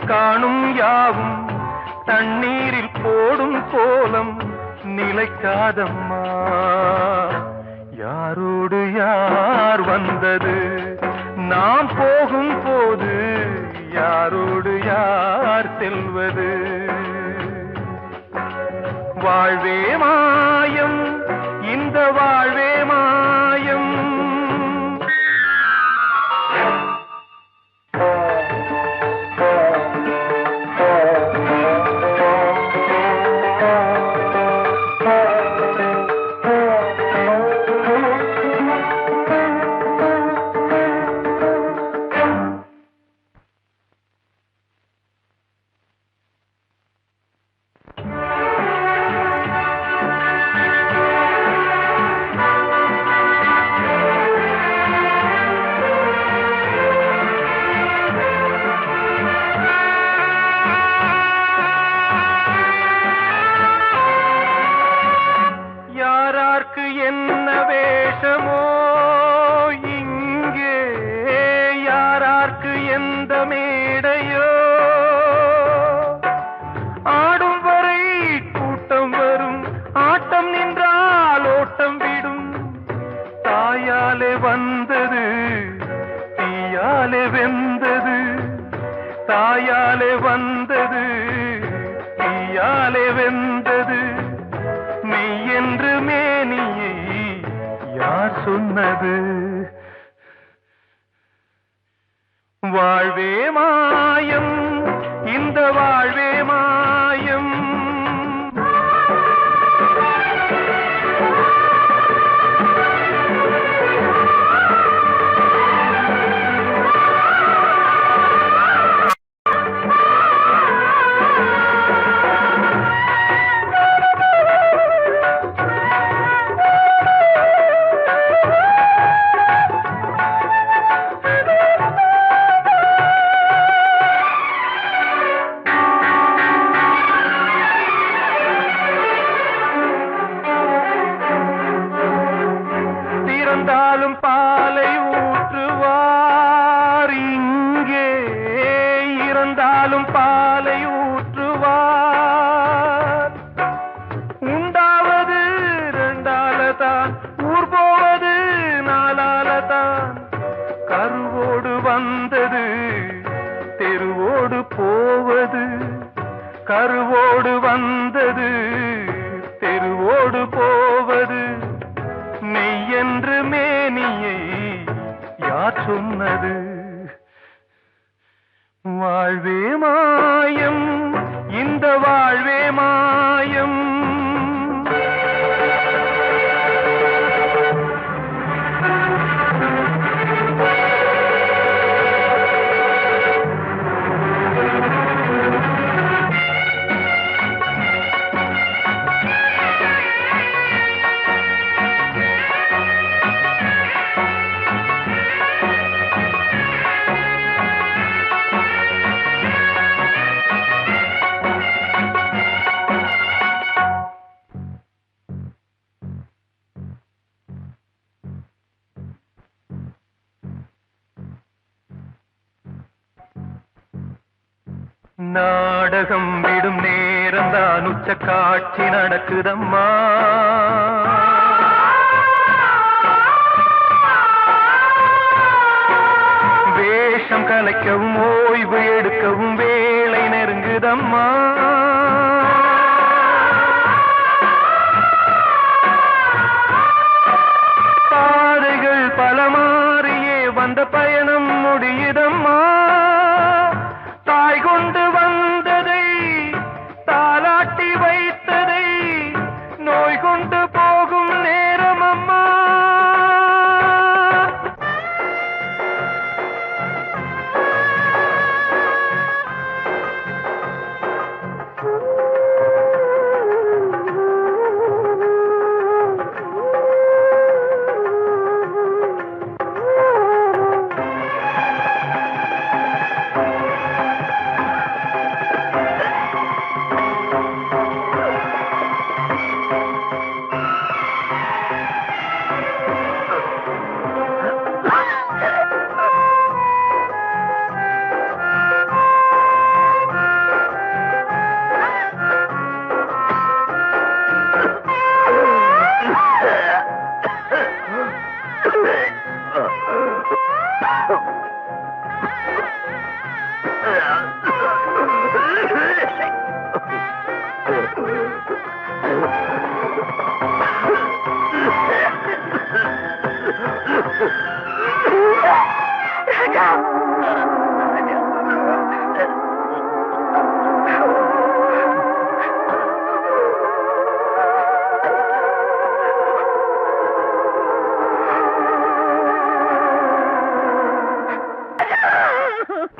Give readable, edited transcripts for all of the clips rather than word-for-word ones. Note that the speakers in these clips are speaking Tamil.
காணும் யாவும் தண்ணீரில் போடும் கோலம் நிலைக்காதம்மா. யாரோடு யார் வந்தது நாம் போகும் போது, யாரோடு யார் செல்வது? வாழ்வே மாயம், இந்த வாழ்வே மாயம். என்ன வேஷமோ இங்கே, யாரார்க்கு எந்த மேடையோ, ஆடும் வரை கூட்டம் வரும், ஆட்டம் நின்றால் ஓட்டம் விடும். தாயாலே வந்தது தீயாலே வெந்தது, தாயாலே வந்தது தீயாலே வெந்தது. மெய் என்று மேனியை யார் சொன்னது? வாழ்வே மாயம், இந்த வாழ்வே மாயம். இறந்தாலும் பாலை ஊற்றுவார் இங்கே, இறந்தாலும் பாலை ஊற்றுவார். உண்டாவது ரெண்டாலதான், ஊர் போவது நாலாலதான். கருவோடு வந்தது தெருவோடு போவது, கருவோடு வந்தது தெருவோடு போவது. மெய் என்று மேனியை யார் சொன்னது? வாழ்வே மாயம், இந்த வாழ்வே மாயம். நாடகம் விடும் நேரம்தான் உச்ச காட்சி நடக்குதம்மா. வேஷம் கலைக்கவும் ஓய்வு எடுக்கவும் வேளை நெருங்குதம்மா. பாதைகள் பல மாறியே வந்த பயணம் முடியுதம்மா. தாய் கொண்டு வந்ததை தாலாட்டி வைத்ததை நோய் கொண்டு போகும் நேரம் அம்மா.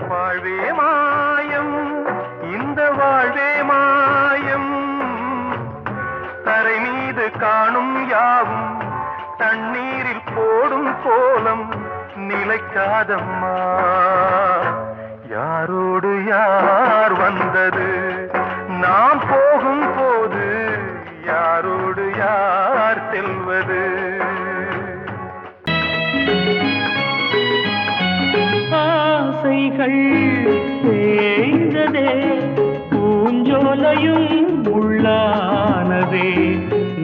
வாழ்வே மாயம், இந்த வாழ்வே மாயம், தரை மீது காணும் யாவும் தண்ணீரில் போடும் கோலம் நிலைக்காதம்மா. யாரோடு யார் வந்தது நாம் போகும் போது, யாரோடு யார் செல்வது? ஆசைகள் தேய்ந்ததே, பூஞ்சோலையும் உள்ளானதே,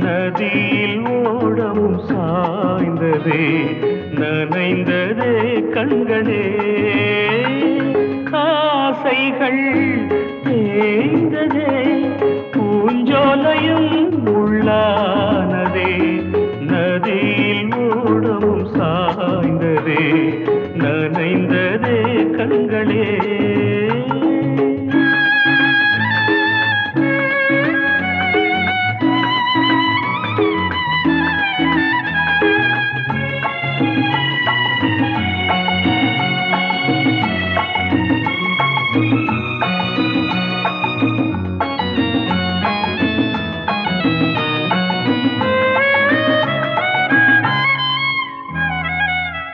நதியில் ஓடமும் சாய்ந்ததே, நனைந்ததே கண்களே. ஆசைகள் தேய்ந்ததே, பூஞ்சோலையும் உள்ளானதே, நதியில் ஓடமும் சாய்ந்ததே, நனைந்ததே கண்களே.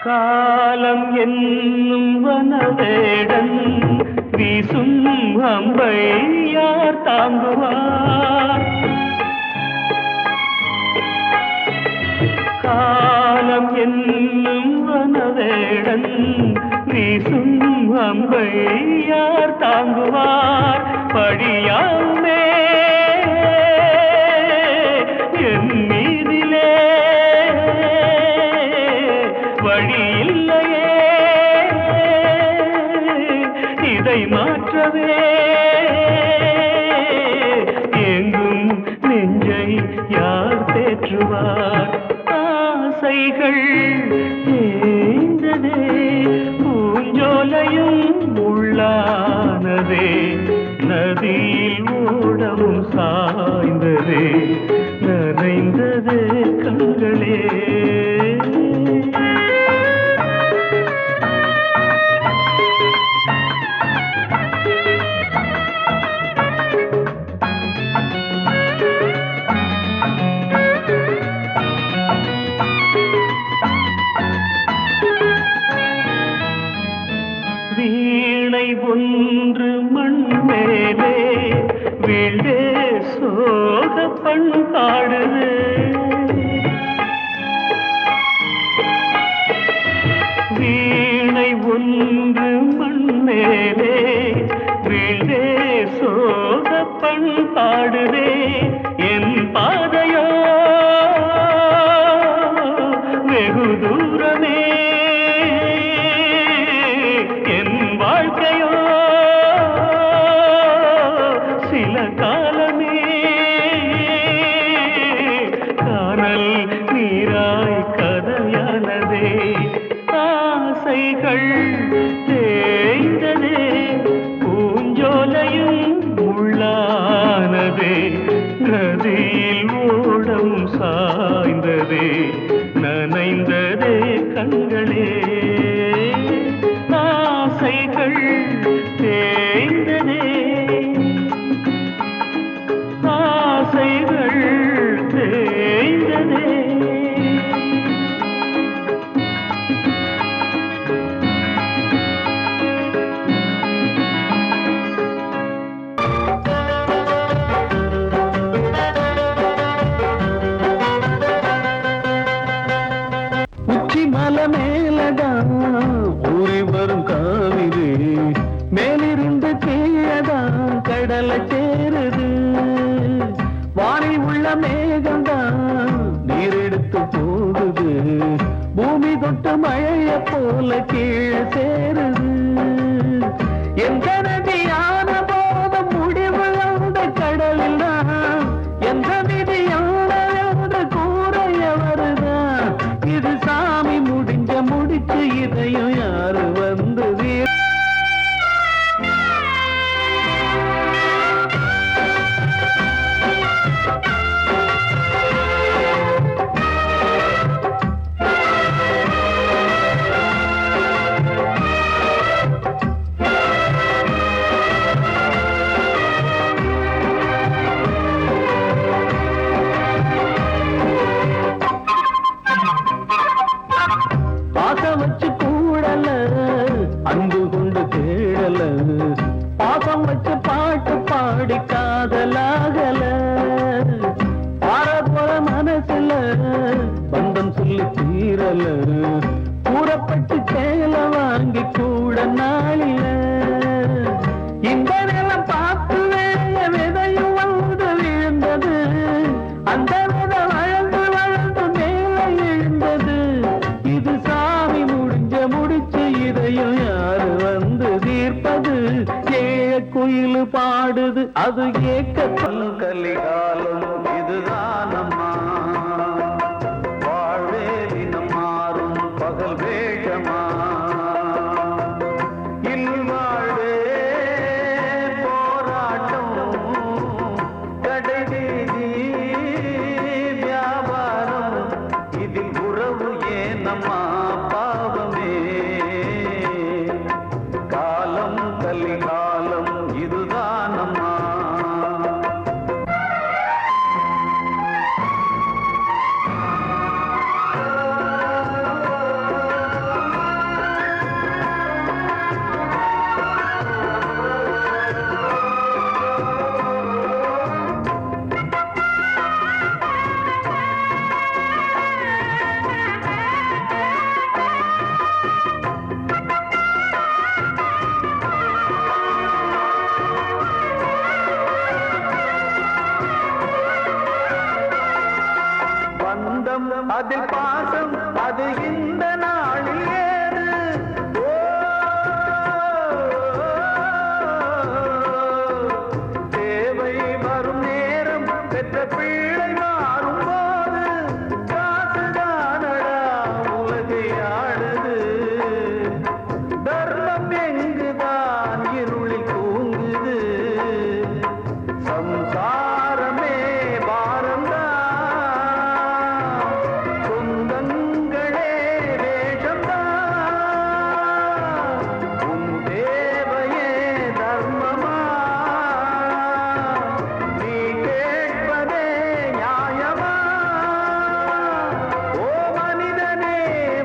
காலம் என்னும் வனவேடன் வீசும் அம்பை யார் தாங்குவார்? காலம் என்னும் வனவேடன் வீசும் அம்பை யார் தாங்குவார்? படியாமே என் மீதிலே வழி இல்லையே, இதை மாற்றவே எங்கும் நெஞ்சை யார் தேற்றுவார்? ஆசைகள் தேய்ந்ததே, பூஞ்சோலையும் உள்ளானதே, நதியில் ஓடமும் சாய்ந்ததே, நனைந்ததே கண்களே. வீணை ஒன்று மண் மேலே வீழே சோக பண்பாடுது, வீணை ஒன்று மண் மேலே வீழே சோக பண்பாடுதே. என் பாதையோ வெகு தூரமே, வாழ்க்கையோ சில காலமே, காணல் நீராய் கதையானதே. ஆசைகள் தேய்ந்ததே, பூஞ்சோலையும் உள்ளானதே, நதியில் ஓடம் சாய்ந்ததே, நனைந்ததே கண்களே. ஆசைகள் தேய்ந்ததே, ஆசைகள் தேய்ந்ததே. உச்சி மலை மேலதான் ஊறி வரும் காவிரி, மேலிருந்து கீழதான் கடலை சேருது. வானில் உள்ள மேகம்தான் நீர் எடுத்து போகுது, பூமி தொட்டு மழைய போ போல கீழ் சேருது. எந்த நதியான போத முடிவு அந்த கடலில் தான், எந்த விதியான என்று கூறைய வருதான். இது சாமி முடிஞ்ச முடிச்சு இதையும் யாரு வந்து பாசம் வச்சு கூடல, அன்பு கொண்டு தேடல, பாசம் வச்சு பாட்டு பாடி காதலாகல. பாரபோல மனசுல பந்தம் சொல்லி தீரல, கூறப்பட்டு சேல வாங்கி கூட நாளில. இந்த நிலம் பார்த்து வேய விதையும் வந்து விழுந்தது, அந்த விதை வளர்ந்து வளர்ந்து மேல எழுந்தது. இது சாமி முடிஞ்ச முடிச்சு இதையும் யாரு வந்து தீர்ப்பது. ஏழ குயில் பாடுது அது ஏக்க கலிகாலம் இதுதானம்மா. வாழ்வே தினம் மாறும் பகல் வேஷமா, இல்வாழ்வே போராட்டம் கடைவீதி வியாபாரம். இதில் உறவு ஏனம்மா பாவமே. காலம் கலிகாலம் இதுதானம்மா. பந்தம் அதில் பாசம் அது இந்த நாளில் ஏறு. தேவை வரும் நேரம் பெற்ற பிள்ளை மாறும் போது காசுதானடா உலகை ஆடுது. தர்மம் எங்குதான் இருளில் தூங்குது. சம்சாரமே பாரம்தான், சொந்தங்களே வேஷம்தான். உன் தேவையே தர்மமா, நீ கேட்பதே நியாயமா? ஓ மனிதனே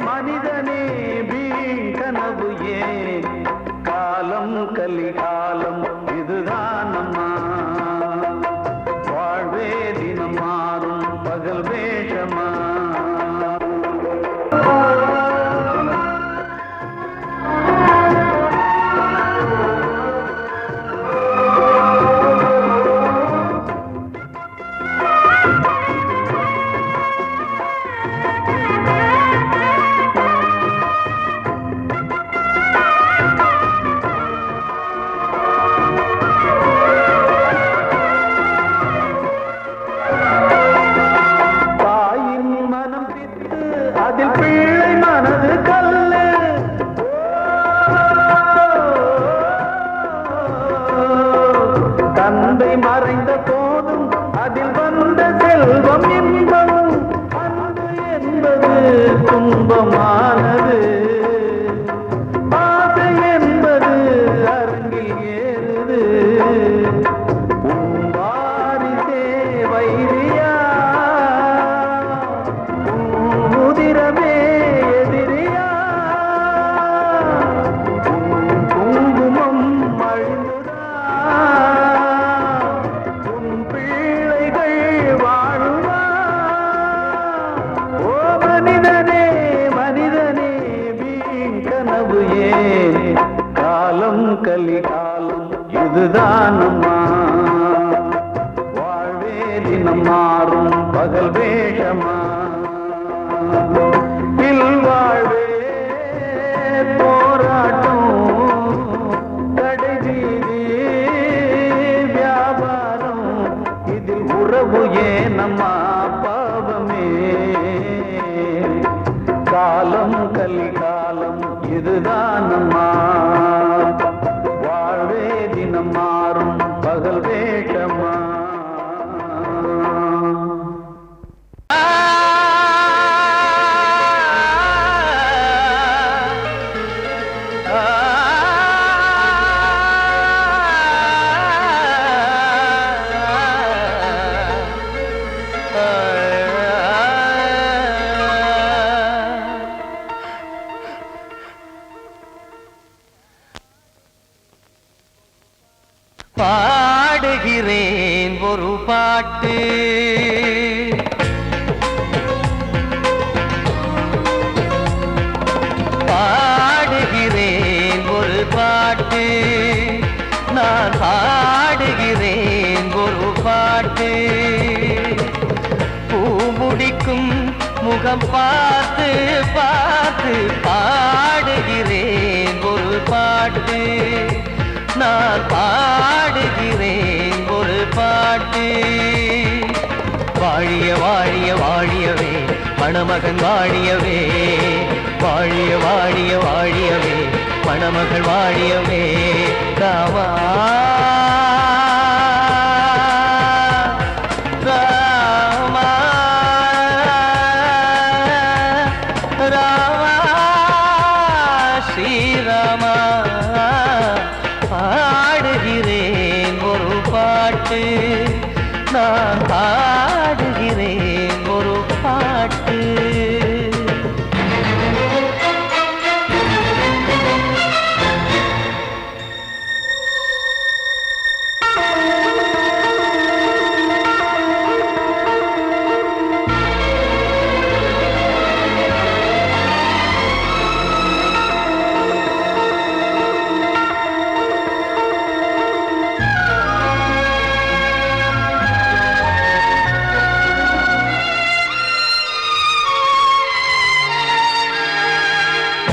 மனிதனே வீண் கனவு ஏன்? காலம் கலிகாலம் இதுதானம்மா. வாழ்வே தினம் மாறும் பகல் வேஷமா. தாயின் மனம் பித்து அதில் பிள்ளை மனது கல்லு. தந்தை மறைந்த போதும் அதில் வந்த செல்வம் இன்பம். அன்பு என்பது துன்பமானது, ஆசை என்பது அரங்கில் ஏறுது. உன் வாரிசே வைரியா, உன் உதிரமே எதிரியா. உன் குங்குமம் அழிந்துதா, உன் பிள்ளைகள் வாழுமா? ஓ மனிதனே மனிதனே வீண் கனவு ஏன்? காலம் கலிகாலம் இதுதானம்மா. வாழ்வே தினம் மாறும் பகல் வேஷமா. இல்வாழ்வே இதுதான் அம்மா வாழ்வே தினம் மாறும் பகல் வேஷமா. பாடுகிறேன் ஒரு பாட்டு, பாடுகிறேன் ஒரு பாட்டு, நான் பாடுகிறேன் ஒரு பாட்டு. பூ முடிக்கும் முகம் பார்த்து பார்த்து பாடுகிறேன் ஒரு பாட்டு, நான் பாடுகிறேன் ஒரு பாட்டு. வாழிய வாழிய வாழியவே மணமகன் வாழியவே, வாழிய வாழிய வாழியவே மணமகள் வாழியவே. ராமா ராமா ராமா ஸ்ரீராமா. பாடுகிறேன் ஒரு பாட்டு, நான் பாடுகிறேன் ஒரு பாட்டு.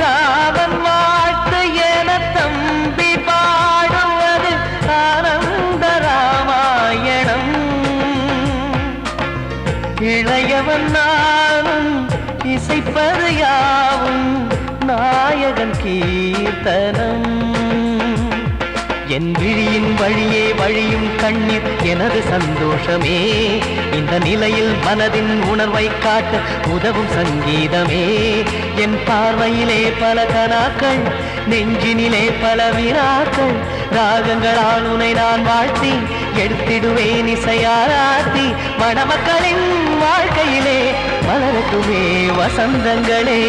ராமன் வாழ்த்து என தம்பி பாடுவது ஆனந்த ராமாயணம். இளையவன் நானும் இசைப்பது யாவும் நாயகன் கீர்த்தனம். என் விழியின் வழியே வழியும் கண்ணீர் எனது சந்தோஷமே, இந்த நிலையில் மனதின் உணர்வை காட்ட உதவும் சங்கீதமே. என் பார்வையிலே பல கனாக்கள், நெஞ்சினிலே பல வினாக்கள், ராகங்களால் உனை நான் வாழ்த்தி எடுத்திடுவேன் இசையாராத்தி. மணமக்களின் வாழ்க்கையிலே மலரட்டுமே வசந்தங்களே.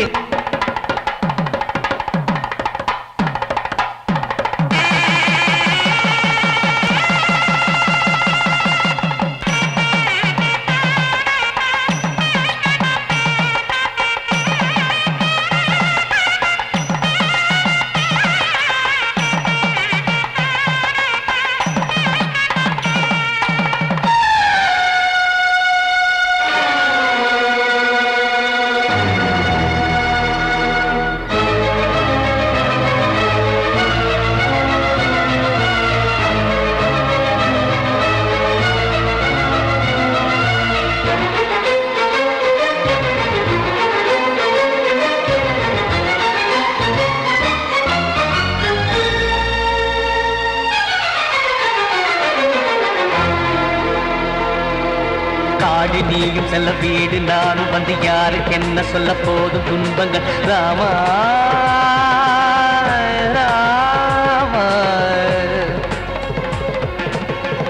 காடு நீயும் செல்ல வீடு நானும் வந்து யாருக்கு என்ன சொல்ல போதும் துன்பங்கள். ராமா ராமா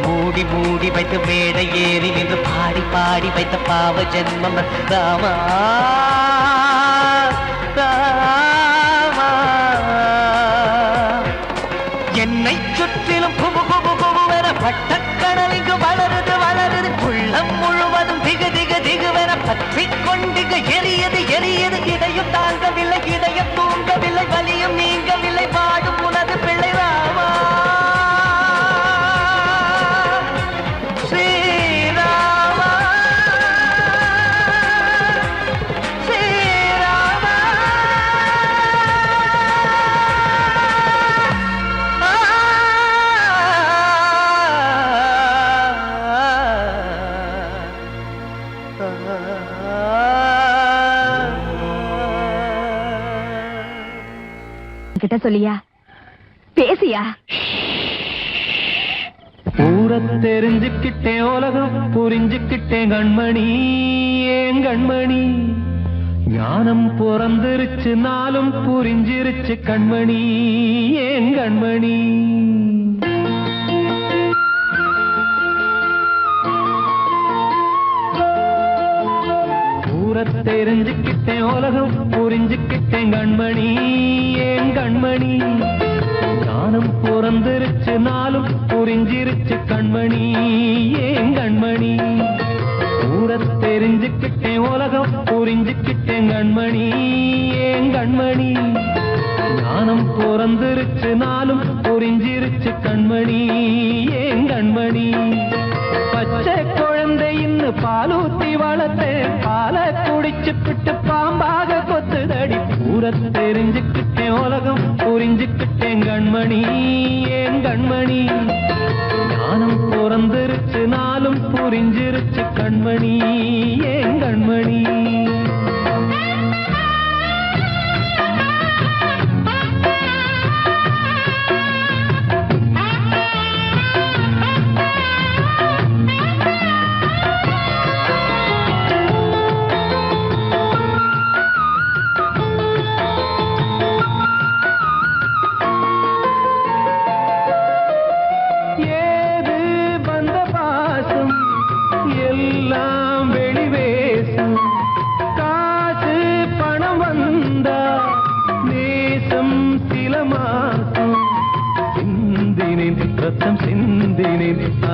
மூடி மூடி வைத்து மேடை ஏறி நின்று பாடி பாடி வைத்த பாவ ஜென்மம். ராமா ராமா என்னை சுற்றிலும் புகு புகு புகுவென பட்டக்கடல் இங்கு வளருது வளருது. உள்ளம் முழுவதும் திகு திகு திகுவென பற்றி கொண்டிகு எரியது எரியது. இதையும் தாங்கவில்லை இதயம் தூங்கவில்லை, வலியும் நீங்கவில்லை, பாடும் உனது பிள்ளை ராமா ஸ்ரீராமா ஸ்ரீராமா. கிட்ட சொல்லியா பேசியா? ஊர தெரிஞ்சுக்கிட்டேன், உலகம் புரிஞ்சுக்கிட்டேன் கண்மணி, ஏன் கண்மணி. ஞானம் பிறந்திருச்சு, நாளும் புரிஞ்சிருச்சு கண்மணி, ஏன் கண்மணி. ஊர தெரிஞ்சுக்கிட்டேன், உலகம் புரிஞ்சுக்கிட்டேன் கண்மணி, ஏன் கண்மணி. ஞானம் பிறந்திருச்சு, நாளும் புரிஞ்சிருச்சு கண்மணி, ஏன் கண்மணி. ஊர தெரிஞ்சுக்கிட்டேன், உலகம் புரிஞ்சுக்கிட்டேன் கண்மணி, ஏன் கண்மணி. ஞானம் பிறந்திருச்சு, நாளும் புரிஞ்சிருச்சு கண்மணி, ஏன் கண்மணி. பச்சை குழந்தை இன்னும் பாலூத்தி வளர்த்தேன், பாலை குடிச்சு பிட்டு பாம்பாக கொத்துதடி. ஊர தெரிஞ்சுக்கிட்டேன், உலகம் புரிஞ்சுக்கிட்டேன் கண்மணி, ஏன் கண்மணி. ஞானம் பிறந்திருச்சு, நாளும் புரிஞ்சிருச்சு கண்மணி, ஏன் கண்மணி.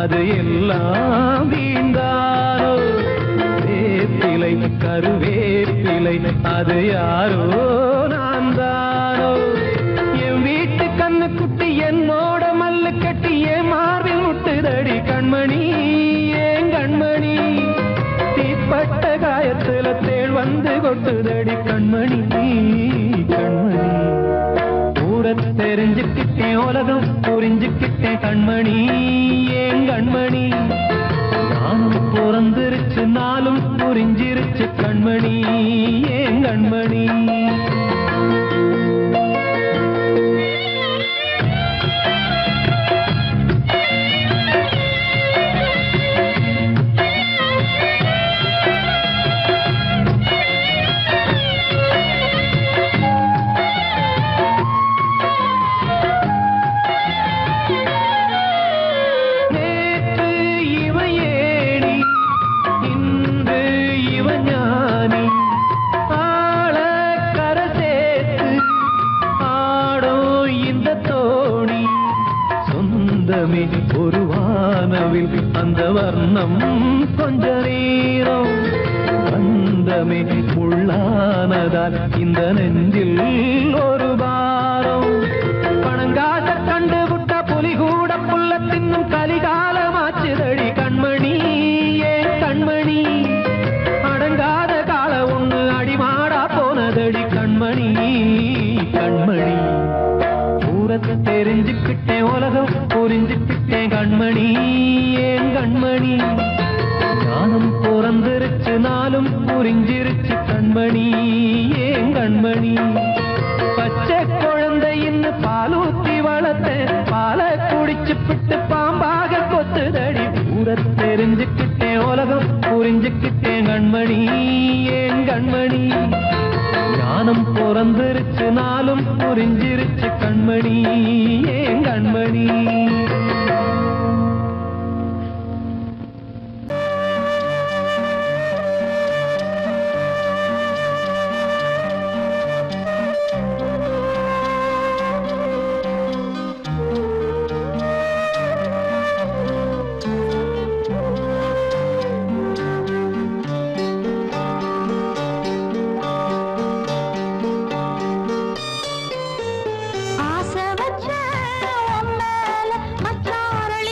அது எல்லாம் வீண்டாரோ, வேப்பிலை கருவேப்பிலை அது யாரோ நான் தானோ. என் வீட்டு கண்ணு குட்டி என்னோட மல்லு கட்டி என் மார்பில் முட்டுதடி கண்மணி, ஏன் கண்மணி. தீப்பட்ட காயத்துல தேள் வந்து கொட்டுதடி கண்மணி, கண்மணி. ஊர தெரிஞ்சுக்கிட்டேன், உலகம் புரிஞ்சுக்கிட்டேன் கண்மணி, ஏன் கண்மணி. ஞானம் பிறந்திருச்சு, நாளும் புரிஞ்சிருச்சு கண்மணி, ஏன் கண்மணி. ஒரு வானவில் அந்த வர்ணம் கொஞ்ச நேரம் வந்தமே உள்ளானதால் இந்த நெஞ்சில் ஒரு பாரம். பணங்காச கண்டு விட்ட புலி கூட புல்ல தின்னும் கலிகாலமாச்சுதடி கண்மணி, ஏன் கண்மணி. அடங்காத கால ஒண்ணு அடிமாடா போனதடி கண்மணி, கண்மணி. ஊரத்தை தெரிஞ்சுக்கிட்டேன், உலகம் புரிஞ்சுக்கிட்டேன் கண்மணி, ஏன் கண்மணி. ஞானம் பிறந்திருச்சு, நாளும் புரிஞ்சிருச்சு கண்மணி, ஏன் கண்மணி. பச்சை குழந்தை இன்னும் பாலூத்தி வளர்த்தேன், பாலை குடிச்சு பிட்டு பாம்பாக கொத்துதடி. ஊர தெரிஞ்சுக்கிட்டேன், உலகம் புரிஞ்சுக்கிட்டேன் கண்மணி, ஏன் கண்மணி. ஞானம் பிறந்திருச்சு, நாளும் புரிஞ்சிருச்சு கண்மணி, ஏன் கண்மணி. ஆசை வச்ச உன் மேல மச்சாரளி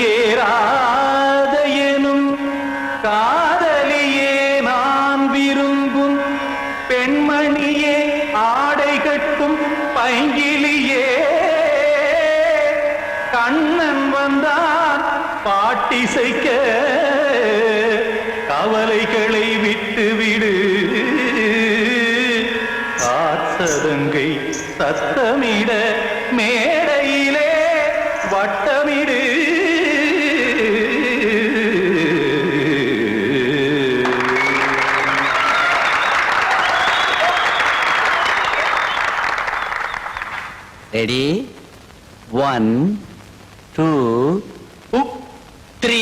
கண்மணியேராத எனும் காதலியே நான் விரும்பும் பெண்மணியே ஆடை கட்டும் பைங்கிலியே கண்ணன் வந்தான் பாட்டிசைக்க கவலைகளை விட்டுவிடு காசதங்கை சத்தமிட மேடையிலே வட்டமிடு ரெடி 1 2 3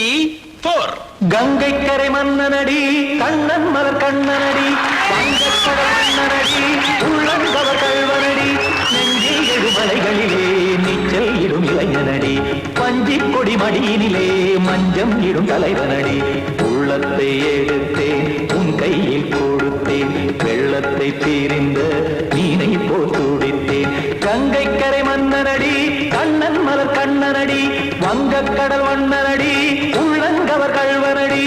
4 கங்கை கரை மன்னனடி கண்ணன் மலர் கண்ணனடி வங்கக்கடல் மன்னனடி உள்ளங்கவர் கல்வனடி நெஞ்சில் எழுமலைகளிலே நீச்சல் இடும் இளைஞனடி பஞ்சிக் கொடி மடியினிலே மஞ்சம் இடும் தலைவனடி உள்ளத்தை எடுத்தேன் உன் கையில் கொடுத்தேன் வெள்ளத்தை பிரிந்த மீனை போல் துடித்தேன் கங்கை கரை மன்னனடி கண்ணன் மலர் கண்ணனடி வங்கக்கடல் வண்ணனடி உள்ளங்கவர் கல்வனடி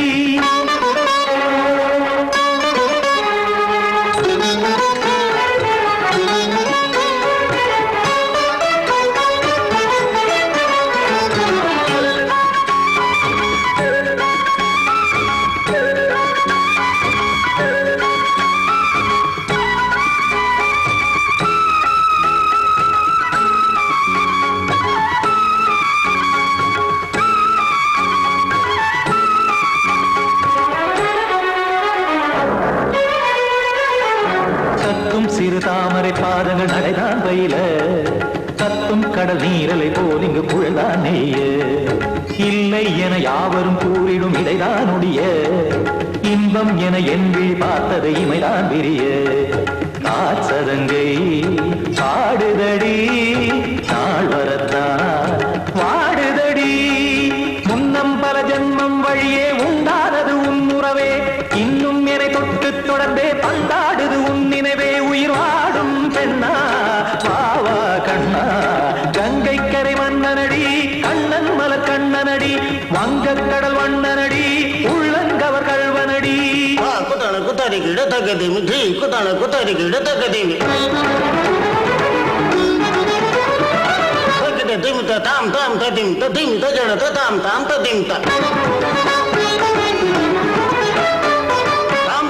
சிறு தாமரை பாதங்கள் நடைதான் பயில கத்தும் கடல் நீரலை போல் இங்கு குழல்தான் நெய்ய இல்லை என யாவரும் கூறிடும் இடைதான் உடைய இன்பம் என என் விழி பார்த்தது இமைதான் விரிய காசதங்கை பாடுதடி நாள் வரத்தான் வாடுதடி முன்னம் பல ஜென்மம் வழியே உண்டானது உன் உறவே இன்னும் என்னை தொட்டு தொடர்ந்தே பந்தாடுது உன் நினைவே உயிர் வாடும் பெண்ணா பாவா கண்ணா கங்கை கரை மன்னனடி கண்ணன் மலர் கண்ணனடி வங்கக்கடல் வண்ணனடி உள்ளங்கவர் கல்வனடி குத்தான குத்தாரிக்கு இடத்தக்கதேமி ட்ரீ குத்தான குத்தாரிக்கு இடத்தக்கதேமி திமித்த தாம் தாம் ததிம் ததிம் தஜன தாம் தாம் ததிம் தாம்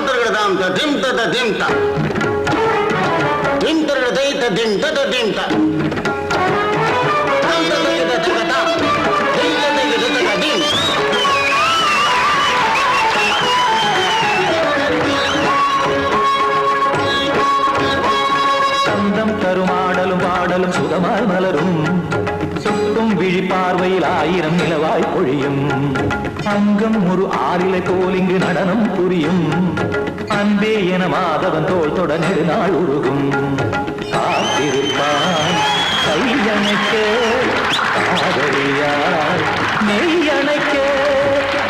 தரகட தாம் ததிம் ததிம் தாம் திம் தரகட தை ததிம் ததிம் தாம் தாம் தரகட தகதாம் தை தகட தகதிம் சந்தம் கருமாடலும் பாடலும் சுகமாய் மலரும் சுட்டும் விழி பார்வையில் ஆயிரம் நிலவாய் பொழியும் அங்கம் ஒரு ஆறிலை போல் இங்கு நடனம் புரியும் அன்பே என மாதவன் தோள் தொட நெடுநாள் உருகும் காத்திருப்பான் கையணைக்க காதலியார் மெய்யணைக்க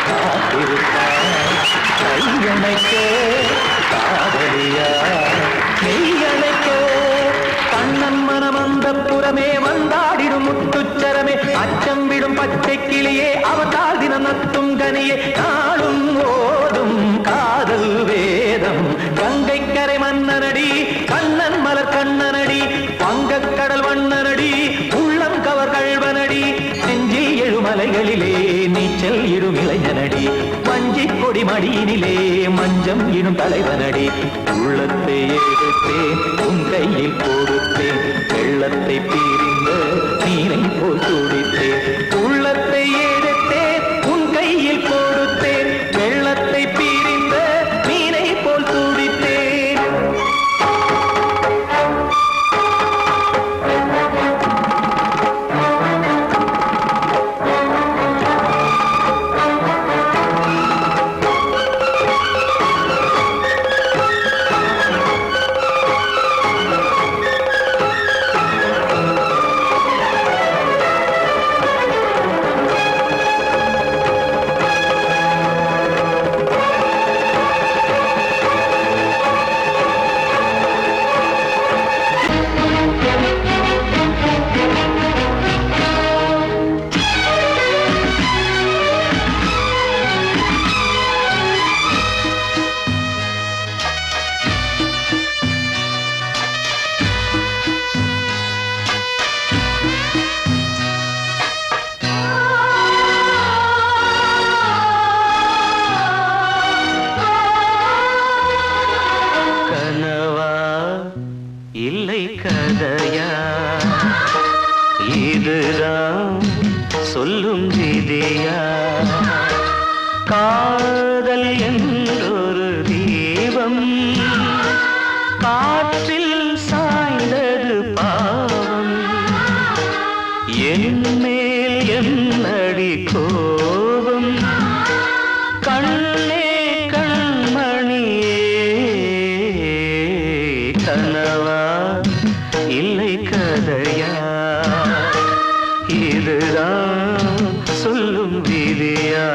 காத்திருப்பான் கையணைக்க காதலியார் மெய்யணைக்க கண்ணன் மனம் அந்த புறமே வந்தாடிடும் முத்துச்சரமே அச்சம் விடும் பச்சை கிளியே அவதால் தினம் நத்தும் கனியே நாளும் ஓதும் காதல் வேதம் கங்கை கரை மன்னனடி கண்ணன் மலர் கண்ணனடி வங்கக்கடல் வண்ணனடி உள்ளம் கவர் கல்வனடி நெஞ்சில் எழுமலைகளிலே நீச்சல் இடும் இளைஞனடி வஞ்சிக் கொடி மடியினிலே மஞ்சம் இடும் தலைவனடி உள்ளத்தை எடுத்தேன் உன் கையில் கொடுத்தேன் வெள்ளத்தை பிரிந்த நீரை போல் துடித்தேன் உள்ளத்தை எடுத்தேன் உன் கையில் கொடுத்தேன் வெள்ளத்தை பிரிந்த நீரை போல் துடித்தேன் இதுதான் சொல்லும் விதியா காதல் என்றொரு தீபம் காற்றில் சாய்ந்தது பாவம் என் மேல் என்னடி கோபம் கண்ணே கண்மணியே கனவா இல்லை கதையா இதுதான் சொல்லும் விதியா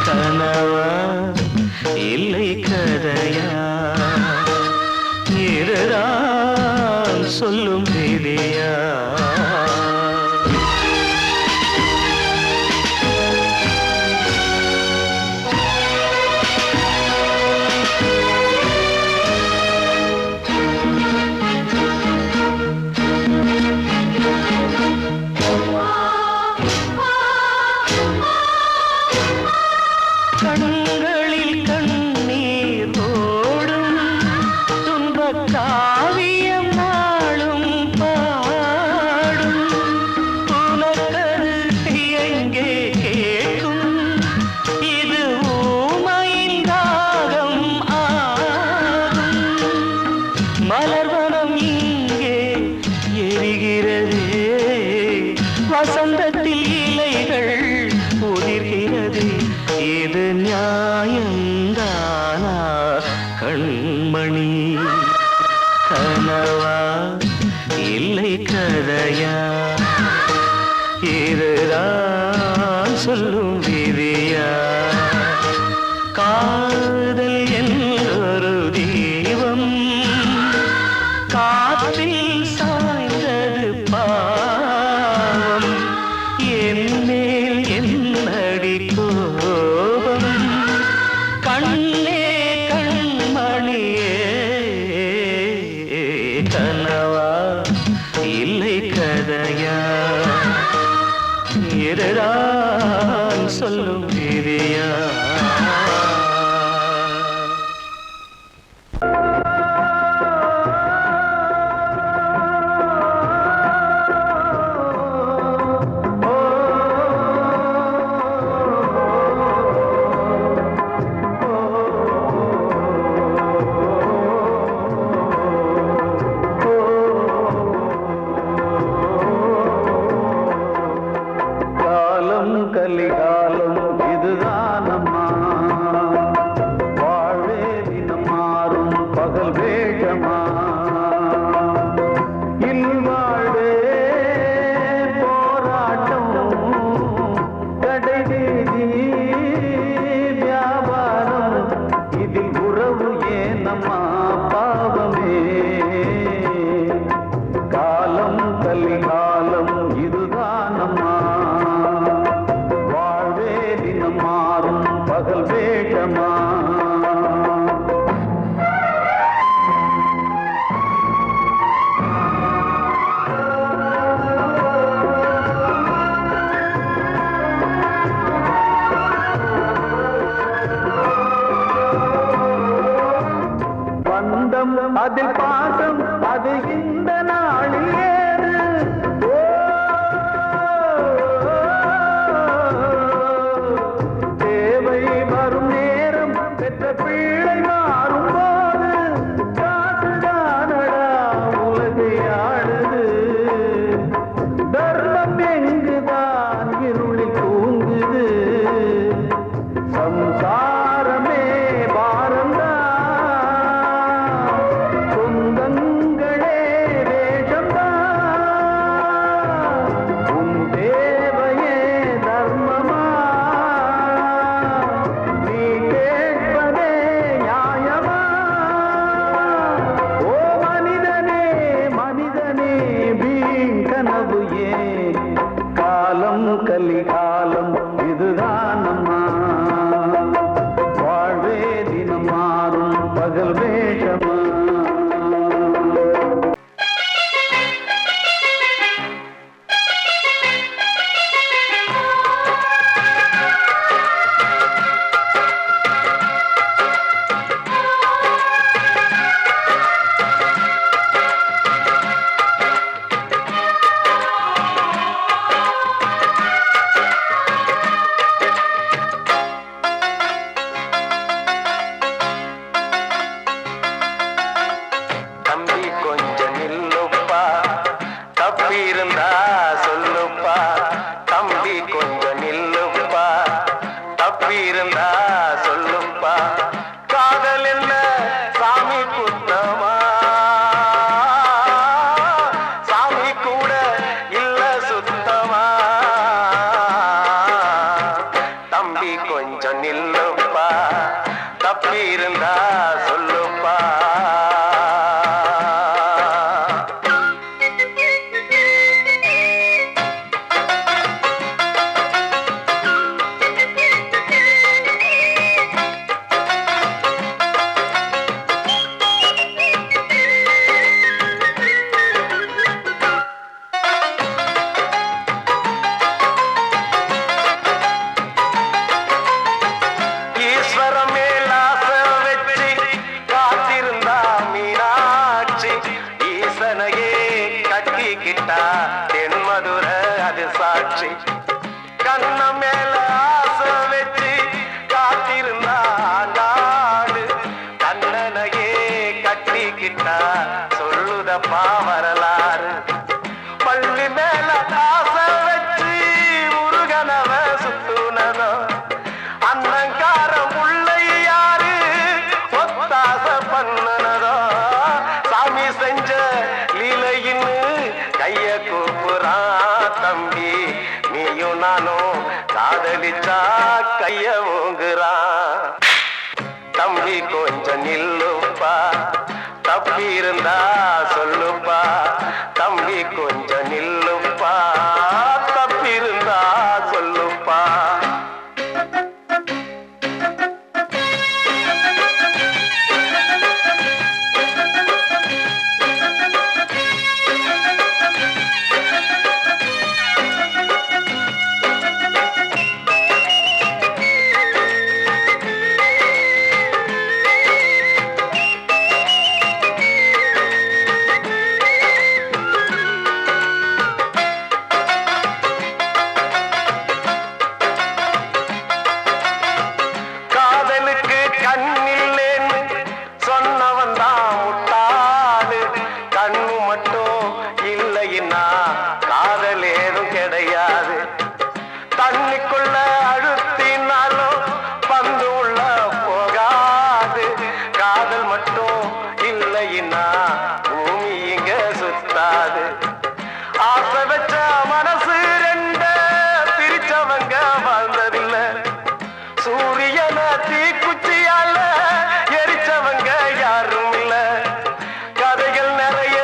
கனவா இல்லை கதையா இதுதான் சொல்லும் விதியா கண்களில் கண்ணீர் ஓடும் துன்பக் காவியம் நாளும் பாடும் புலக்கரு எங்கே கேட்கும் இது ஊமையின் தாகம் ஆகும் மலர்வனம் இங்கே எரிகிறதே வசந்தத்தில் இலைகள் உதிர்கிறது இது நியாயந்தானா கண்மணி கனவா இல்லை கதையா இதுதான் சொல்லும் விதியா காதல் என்றொரு தீபம் காற்றில் சாய்ந்தது பாவம் என் மேல் என்னடி கோபம் கண்ணே கண்மணியே கனவா இல்லை கதையா இதுதான் சொல்லும் விதியா கலிகாலம் இதுதானம்மா வாழ்வே தினம் மாறும் பகல் வேகமா இல்வாழ்வே போராட்டம் கடைவீதி வியாபாரம் இதில் உறவு ஏனம்மா பாவமே காலம் கலிகாலம் இதுதானம்மா மாறும் பகல் வேகமா பந்தம் அதில் பாசம் அது இந்த நாளில் ஏது தேவை வரும் நேரம் பெற்ற பிள்ளை மாறும் பகல் வேஷமா தம்பி கொஞ்சம் நில்லுப்பா தப்பி இருந்தா சொல்லுப்பா தம்பி கொஞ்சம் நில்லுப்பா தப்பி இருந்தா சொல்லுப்பா காதல் என்ன சாமி குத்தமா சாமி கூட இல்ல சுத்தமா தம்பி கொஞ்சம் நில்லுப்பா தப்பி இருந்தா சொல்லுப்பா ஈஸ்வரம் மேலாச வச்சு காத்திருந்தா மீனாட்சி ஈசனையே கட்டிக்கிட்டா தென்மதுர அது சாட்சி கண்ண மேல ஆசை வச்சு காத்திருந்தா நாடு கண்ணனையே கட்டிக்கிட்டா சொல்லுதப்பா வரலாறு பள்ளி மேல ஆசை வச்சு முருகனவ சுத்துனதோ அன்னங்காரம் உள்ளை யாரு ஒத்தாச பண்ணனதோ சாமி செஞ்ச லீலையின்னு கைய கூப்புறான் தம்பி நீயும் நானும் காதலிச்சா கைய ஓங்குறான் தம்பி கொஞ்சம் நில்லுப்பா தப்பி இருந்தா சொல்லுப்பா தம்பி கொஞ்சம் நில்லுப்பா தப்பி இருந்தா சொல்லுப்பா காதலுக்கு கண்ணில்லேன்னு சொன்னவன் தான் முட்டாளு கண்ணு மட்டும் இல்லைன்னா காதல் ஏதும் கிடையாது தண்ணிக்குள்ள அழுத்தினாலும் பந்து உள்ள போகாது காதல் மட்டும் இல்லைன்னா பூமி இங்க சுத்தாது ஆசை வச்ச மனசு ரெண்ட பிரிச்சவங்க வாழ்ந்ததில்லை சூரியன தீக்குச்சியால எரிச்சவங்க யாரும் இல்ல கதைகள் நிறைய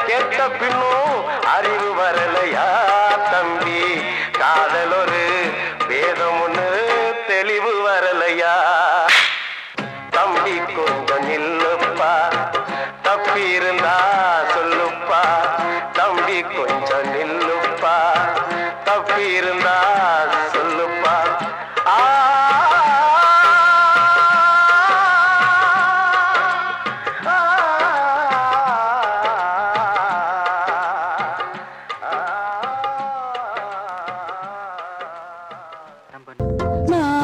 கேட்ட பின்னும் அறிவு வரலையா தம்பி காதல் ஒரு வேதம் ஒண்ணு தெளிவு வரலையா தம்பி கொஞ்சம் நில்லுப்பா தப்பி இருந்தா சொல்லுப்பா தம்பி கொஞ்சம் நில்லுப்பா தப்பி இருந்தா சொல்லுப்பா நீ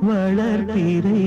வளர்பிறை